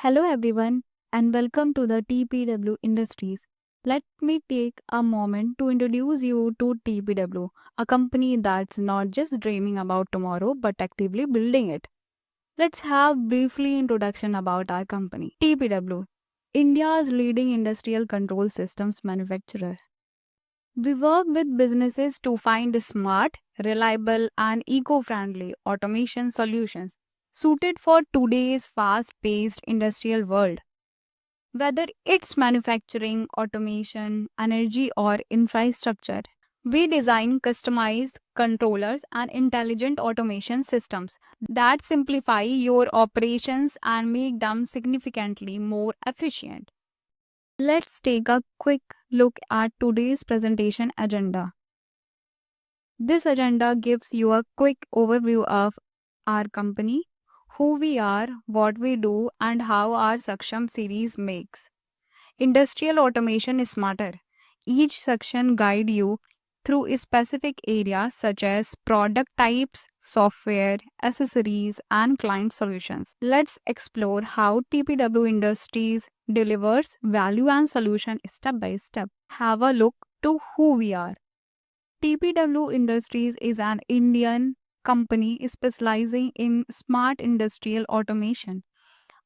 Hello everyone and welcome to the TPW Industries. Let me take a moment to introduce you to TPW, a company that's not just dreaming about tomorrow but actively building it. Let's have briefly introduction about our company. TPW, India's leading industrial control systems manufacturer. We work with businesses to find smart, reliable and eco-friendly automation solutions suited for today's fast-paced industrial world. Whether it's manufacturing, automation, energy, or infrastructure, we design customized controllers and intelligent automation systems that simplify your operations and make them significantly more efficient. Let's take a quick look at today's presentation agenda. This agenda gives you a quick overview of our company, who we are, what we do, and how our Saksham series makes industrial automation is smarter. Each section guide you through specific areas such as product types, software, accessories, and client solutions. Let's explore how TPW Industries delivers value and solution step by step. Have a look to who we are. TPW Industries is an Indian company specializing in smart industrial automation.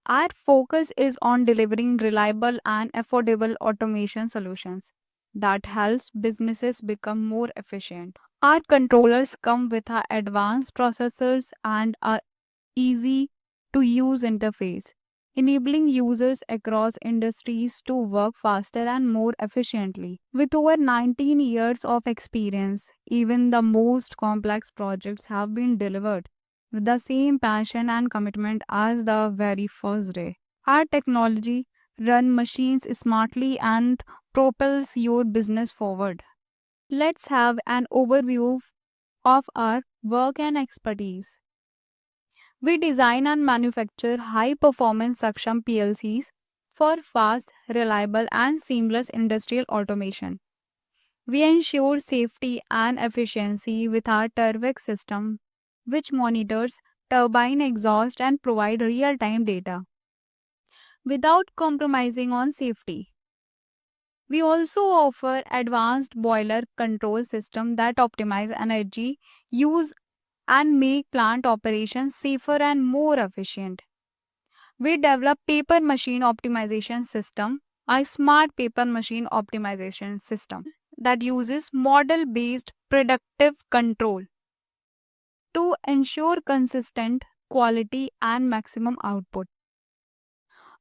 Our focus is on delivering reliable and affordable automation solutions that helps businesses become more efficient. Our controllers come with our advanced processors and a easy to use interface, enabling users across industries to work faster and more efficiently. With over 19 years of experience, even the most complex projects have been delivered with the same passion and commitment as the very first day. Our technology run machines smartly and propels your business forward. Let's have an overview of our work and expertise. We design and manufacture high performance Saksham PLCs for fast, reliable, and seamless industrial automation. We ensure safety and efficiency with our Turvex system, which monitors turbine exhaust and provide real-time data without compromising on safety. We also offer advanced boiler control system that optimize energy use and make plant operations safer and more efficient. We develop paper machine optimization system, a smart paper machine optimization system that uses model based predictive control to ensure consistent quality and maximum output.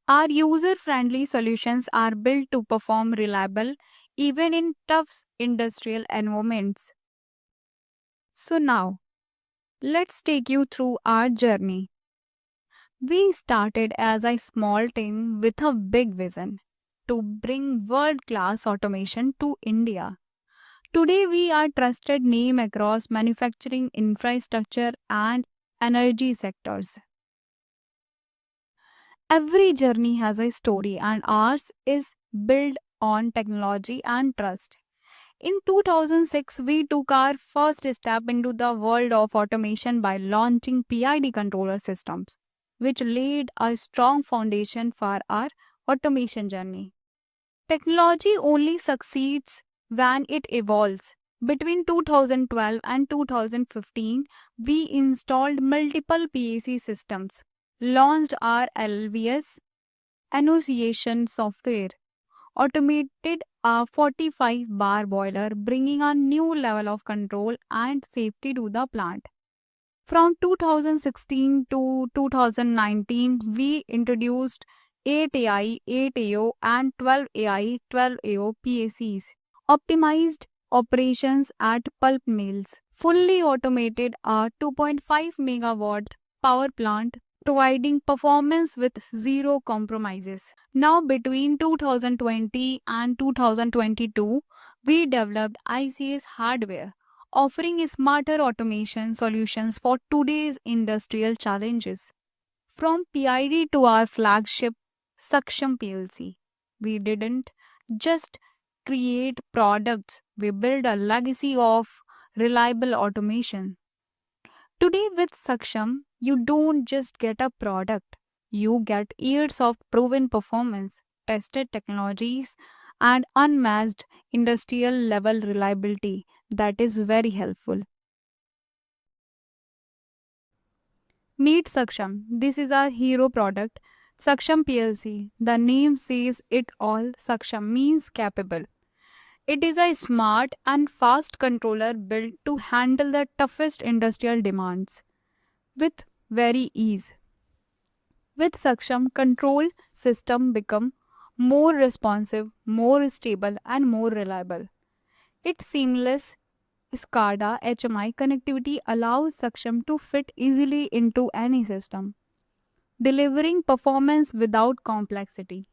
Our user friendly solutions are built to perform reliable even in tough industrial environments. So now, let's take you through our journey. We started as a small team with a big vision to bring world class automation to India. Today, we are trusted name across manufacturing, infrastructure, and energy sectors. Every journey has a story, and ours is built on technology and trust. In 2006, we took our first step into the world of automation by launching PID controller systems, which laid a strong foundation for our automation journey. Technology only succeeds when it evolves. Between 2012 and 2015, we installed multiple PAC systems, launched our LVS annunciation software, automated a 45 bar boiler, bringing a new level of control and safety to the plant. From 2016 to 2019, we introduced 8AI, 8AO, and 12AI, 12AO PACs, optimized operations at pulp mills, fully automated a 2.5 megawatt power plant, providing performance with zero compromises. Now, between 2020 and 2022, we developed ICS hardware, offering smarter automation solutions for today's industrial challenges. From PID to our flagship Saksham PLC, we didn't just create products, we build a legacy of reliable automation. Today, with Saksham, you don't just get a product, You get years of proven performance, tested technologies, and unmatched industrial level reliability that is very helpful. Meet Saksham. This is our hero product, Saksham PLC. The name says it all. Saksham means capable. It is a smart and fast controller built to handle the toughest industrial demands with very ease. With Saksham, control system become more responsive, more stable and more reliable. Its seamless SCADA HMI connectivity allows Saksham to fit easily into any system, delivering performance without complexity.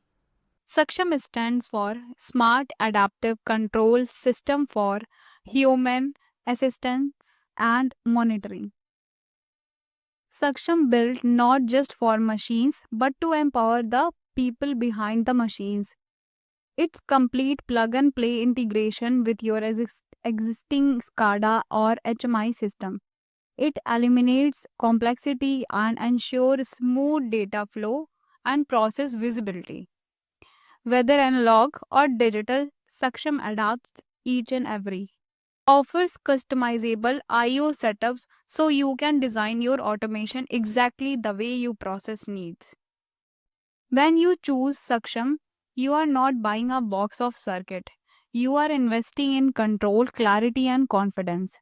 Saksham stands for Smart Adaptive Control System for Human Assistance and Monitoring. Saksham built not just for machines but to empower the people behind the machines. Its complete plug and play integration with your existing SCADA or HMI system. It eliminates complexity and ensures smooth data flow and process visibility. Whether analog or digital, Saksham adapts each and every. Offers customizable IO setups so you can design your automation exactly the way your process needs. When you choose Saksham, you are not buying a box of circuit. You are investing in control, clarity and confidence.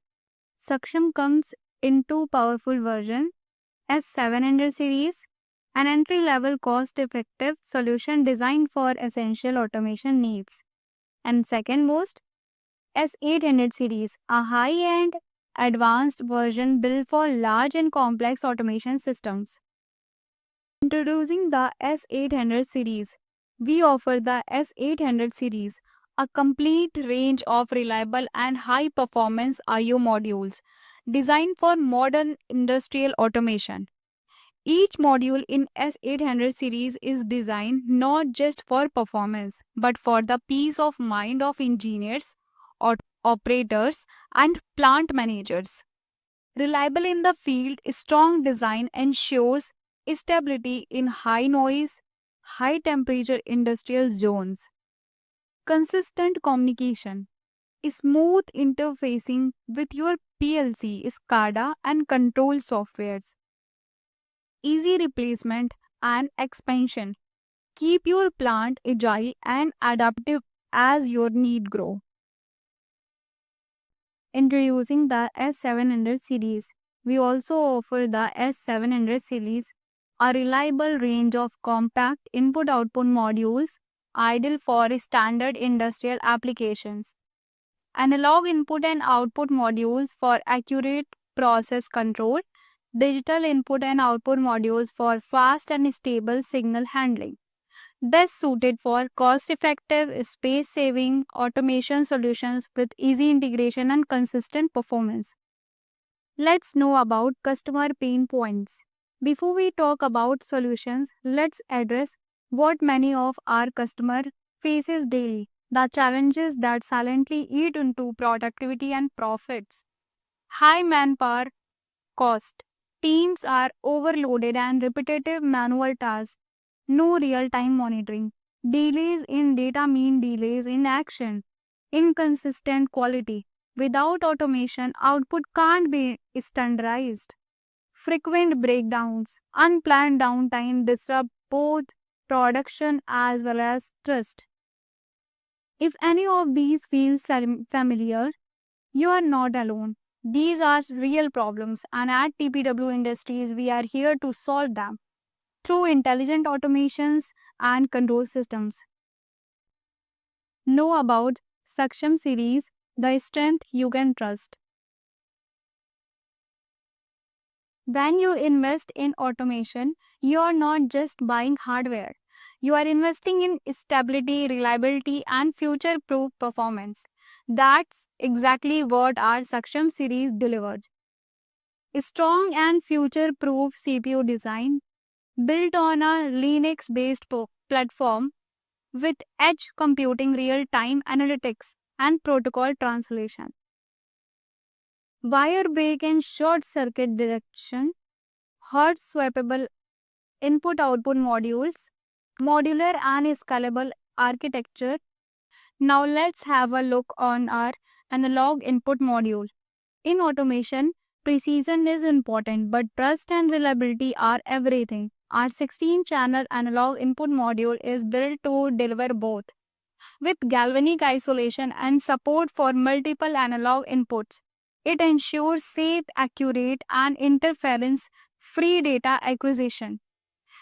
Saksham comes in two powerful versions, S700 series, an entry-level cost-effective solution designed for essential automation needs. And second most, S800 series, a high-end advanced version built for large and complex automation systems. Introducing the S800 series, we offer the S800 series, a complete range of reliable and high performance IO modules designed for modern industrial automation. Each module in S800 series is designed not just for performance but for the peace of mind of engineers, operators, and plant managers. Reliable in the field, strong design ensures stability in high noise, high temperature industrial zones. Consistent communication, smooth interfacing with your PLC, SCADA, and control softwares. Easy replacement and expansion. Keep your plant agile and adaptive as your need grow. Introducing the S700 series, we also offer the S700 series, a reliable range of compact input-output modules ideal for standard industrial applications. Analog input and output modules for accurate process control, digital input and output modules for fast and stable signal handling. Best suited for cost effective, space saving automation solutions with easy integration and consistent performance. Let's know about customer pain points. Before we talk about solutions, let's address what many of our customer faces daily, the challenges that silently eat into productivity and profits. High manpower cost. Teams are overloaded and repetitive manual tasks. No real time monitoring. Delays in data mean delays in action. Inconsistent quality. Without automation, output can't be standardized. Frequent breakdowns. Unplanned downtime disrupt both production as well as trust. If any of these feels familiar, you are not alone. These are real problems, and at TPW Industries, we are here to solve them through intelligent automations and control systems. Know about Saksham series, the strength you can trust. When you invest in automation, you are not just buying hardware. You are investing in stability, reliability, and future proof performance. That's exactly what our Saksham series delivered. A strong and future proof CPU design built on a Linux based platform with edge computing, real time analytics, and protocol translation. Wire break and short circuit detection, hot swappable input-output modules, modular and scalable architecture. Now let's have a look on our analog input module. In automation, precision is important, but trust and reliability are everything. Our 16-channel analog input module is built to deliver both. With galvanic isolation and support for multiple analog inputs, it ensures safe, accurate, and interference free data acquisition.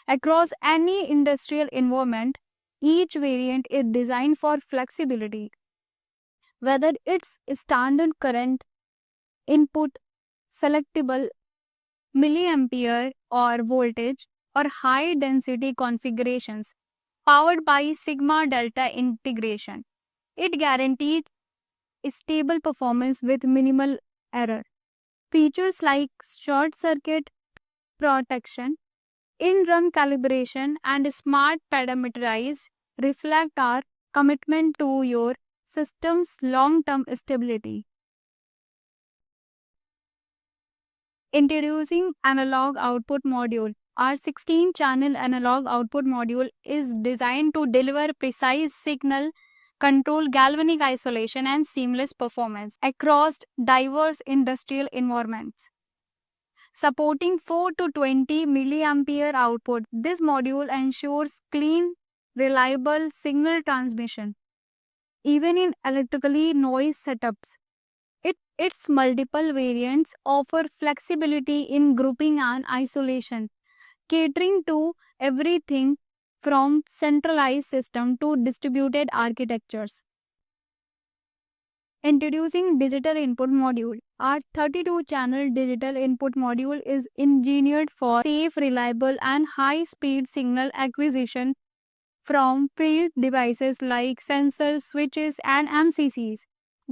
Across any industrial environment, each variant is designed for flexibility, whether it's standard current input, selectable milliampere or voltage, or high density configurations powered by Sigma Delta integration. It guarantees stable performance with minimal error. Features like short circuit protection, in-run calibration, and smart parameterized reflect our commitment to your system's long-term stability. Introducing analog output module. Our 16-channel analog output module is designed to deliver precise signal control, galvanic isolation, and seamless performance across diverse industrial environments. Supporting 4 to 20 milliampere output, this module ensures clean, reliable signal transmission, even in electrically noise setups. Its multiple variants offer flexibility in grouping and isolation, catering to everything from centralized system to distributed architectures. Introducing digital input module. Our 32-channel digital input module is engineered for safe, reliable, and high-speed signal acquisition from field devices like sensors, switches, and MCCs.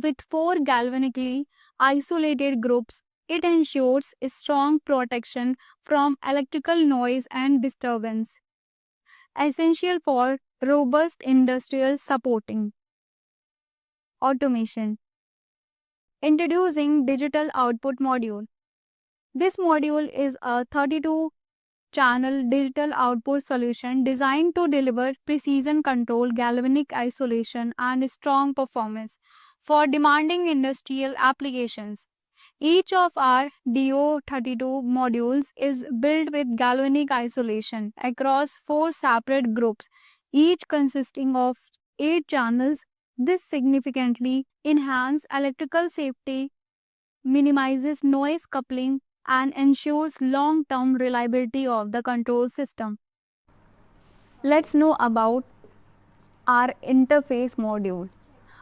With 4 galvanically isolated groups, it ensures strong protection from electrical noise and disturbance, essential for robust industrial supporting. Automation. Introducing digital output module. This module is a 32-channel digital output solution designed to deliver precision control, galvanic isolation, and strong performance for demanding industrial applications. Each of our DO32 modules is built with galvanic isolation across 4 separate groups, each consisting of 8 channels. This significantly enhances electrical safety, minimizes noise coupling, and ensures long-term reliability of the control system. Let's know about our interface module,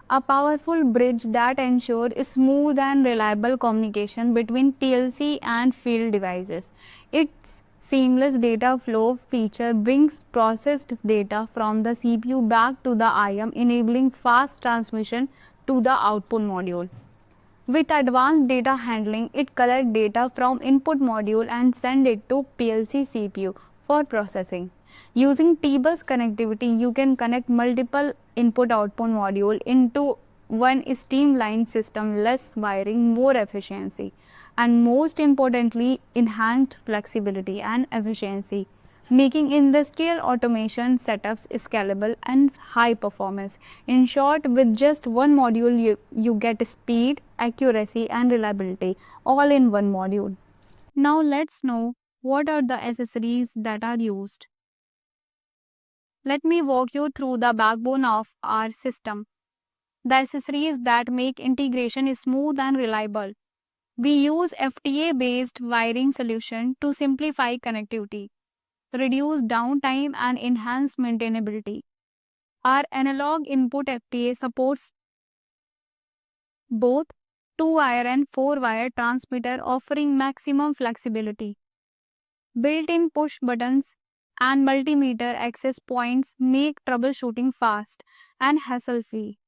a powerful bridge that ensures smooth and reliable communication between PLC and field devices. Its seamless data flow feature brings processed data from the CPU back to the IM, enabling fast transmission to the output module. With advanced data handling, it collects data from input module and send it to PLC CPU for processing. Using T-bus connectivity, you can connect multiple input-output module into one streamlined system, less wiring, more efficiency, and most importantly, enhanced flexibility and efficiency, making industrial automation setups scalable and high performance. In short, with just one module, you get speed, accuracy, and reliability all in one module. Now let's know what are the accessories that are used. Let me walk you through the backbone of our system. The accessories that make integration smooth and reliable. We use FTA-based wiring solution to simplify connectivity, reduce downtime, and enhance maintainability. Our analog input FTA supports both 2-wire and 4-wire transmitter, offering maximum flexibility. Built-in push buttons and multimeter access points make troubleshooting fast and hassle-free,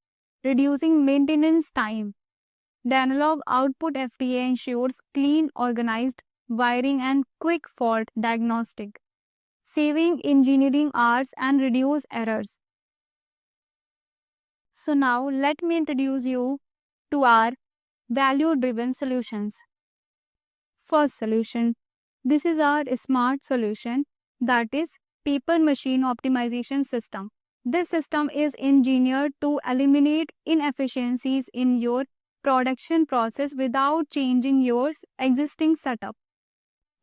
reducing maintenance time. The analog output FTA ensures clean, organized wiring and quick fault diagnostic, saving engineering hours and reduce errors. So now let me introduce you to our value-driven solutions. First solution. This is our smart solution. that is paper machine optimization system. This system is engineered to eliminate inefficiencies in your production process without changing your existing setup.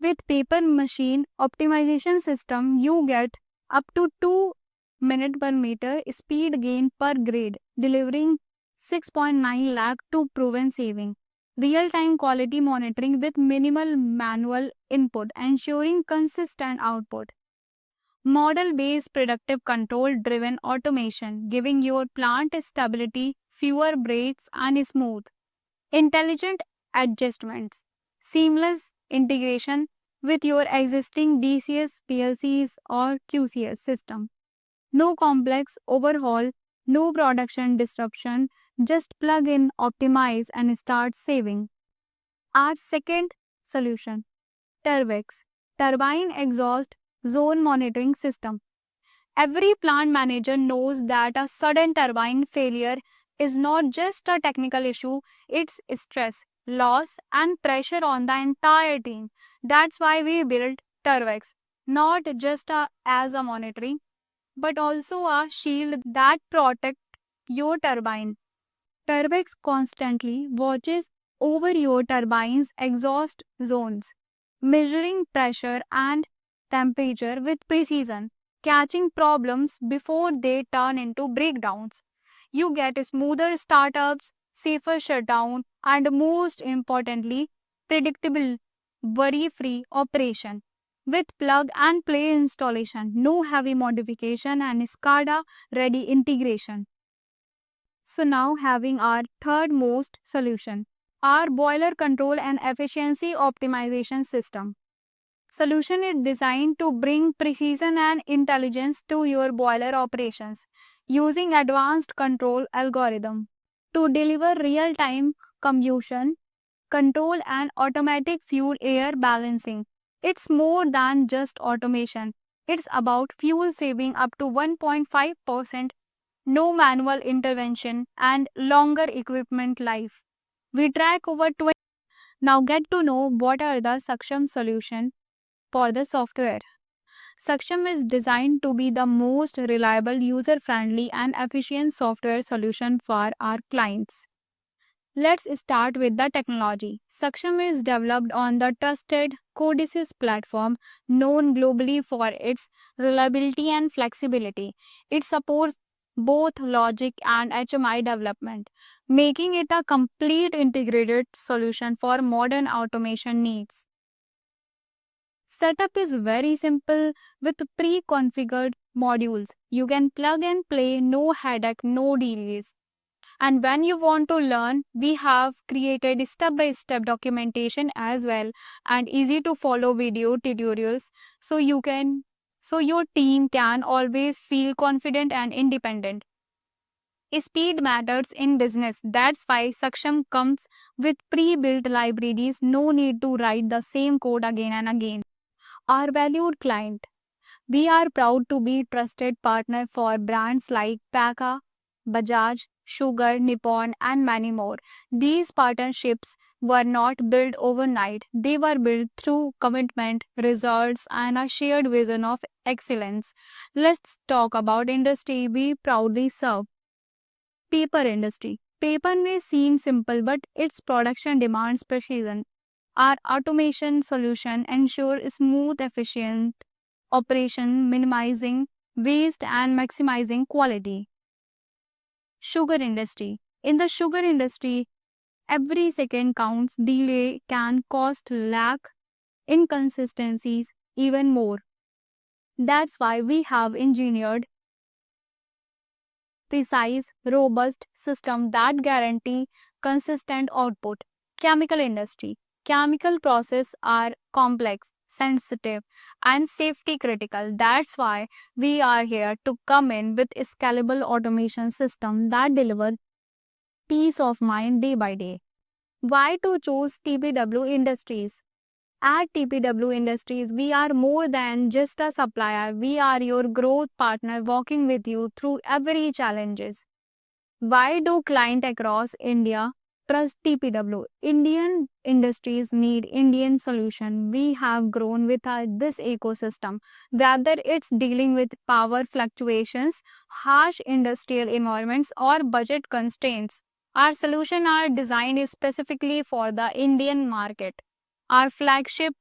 With paper machine optimization system, you get up to 2 minute per meter speed gain per grade, delivering 6.9 lakh to proven saving. Real-time quality monitoring with minimal manual input, ensuring consistent output. Model-based predictive control-driven automation, giving your plant stability, fewer breaks, and smooth. Intelligent adjustments, seamless integration with your existing DCS, PLCs, or QCS system. No complex overhaul, no production disruption, just plug in, optimize, and start saving. Our second solution, Turvex, turbine exhaust zone monitoring system. Every plant manager knows that a sudden turbine failure is not just a technical issue, it's stress, loss, and pressure on the entire team. That's why we built Turvex, not just as a monitoring, but also a shield that protects your turbine. Turvex constantly watches over your turbine's exhaust zones, measuring pressure and temperature with precision, catching problems before they turn into breakdowns. You get smoother startups, safer shutdown, and most importantly, predictable, worry free operation. With plug and play installation, no heavy modification, and SCADA ready integration. So now having our third most solution, our boiler control and efficiency optimization system. Solution is designed to bring precision and intelligence to your boiler operations using advanced control algorithm to deliver real-time combustion control and automatic fuel air balancing. It's more than just automation. It's about fuel saving up to 1.5%, no manual intervention, and longer equipment life. We track over 20. Now get to know what are the Saksham solution for the software. Saksham is designed to be the most reliable, user-friendly, and efficient software solution for our clients. Let's start with the technology. Saksham is developed on the trusted Codesys platform, known globally for its reliability and flexibility. It supports both logic and HMI development, making it a complete integrated solution for modern automation needs. Setup is very simple with pre-configured modules. You can plug and play, no headache, no delays. And when you want to learn, we have created step-by-step documentation as well and easy to follow video tutorials so your team can always feel confident and independent. Speed matters in business. That's why Saksham comes with pre-built libraries, no need to write the same code again and again. Our valued client. We are proud to be trusted partner for brands like Paka, Bajaj, Sugar, Nippon, and many more. These partnerships were not built overnight. They were built through commitment, results, and a shared vision of excellence. Let's talk about industry we proudly serve. Paper industry. Paper may seem simple, but its production demands precision. Our automation solution ensure smooth, efficient operation, minimizing waste and maximizing quality. Sugar industry. In the sugar industry, every second counts. Delay can cost lack inconsistencies even more. That's why we have engineered precise, robust system that guarantee consistent output. Chemical industry. Chemical processes are complex, sensitive, and safety critical. That's why we are here to come in with a scalable automation system that deliver peace of mind day by day. Why to choose TPW Industries? At TPW Industries, we are more than just a supplier. We are your growth partner walking with you through every challenges. Why do clients across India Trust TPW. Indian industries need Indian solution. We have grown with this ecosystem. Whether it's dealing with power fluctuations, harsh industrial environments, or budget constraints, our solutions are designed specifically for the Indian market. Our flagship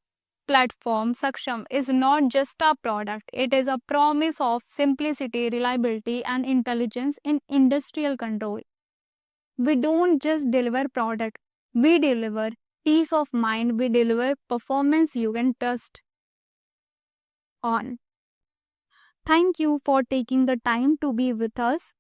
platform, Saksham, is not just a product, it is a promise of simplicity, reliability, and intelligence in industrial control. We don't just deliver product, we deliver peace of mind, we deliver performance you can trust on. Thank you for taking the time to be with us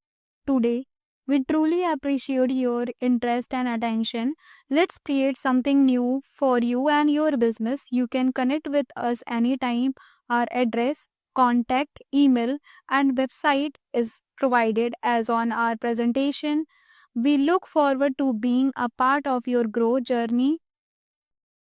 today. We truly appreciate your interest and attention. Let's create something new for you and your business. You can connect with us anytime. Our address, contact, email, and website is provided as on our presentation. We look forward to being a part of your growth journey.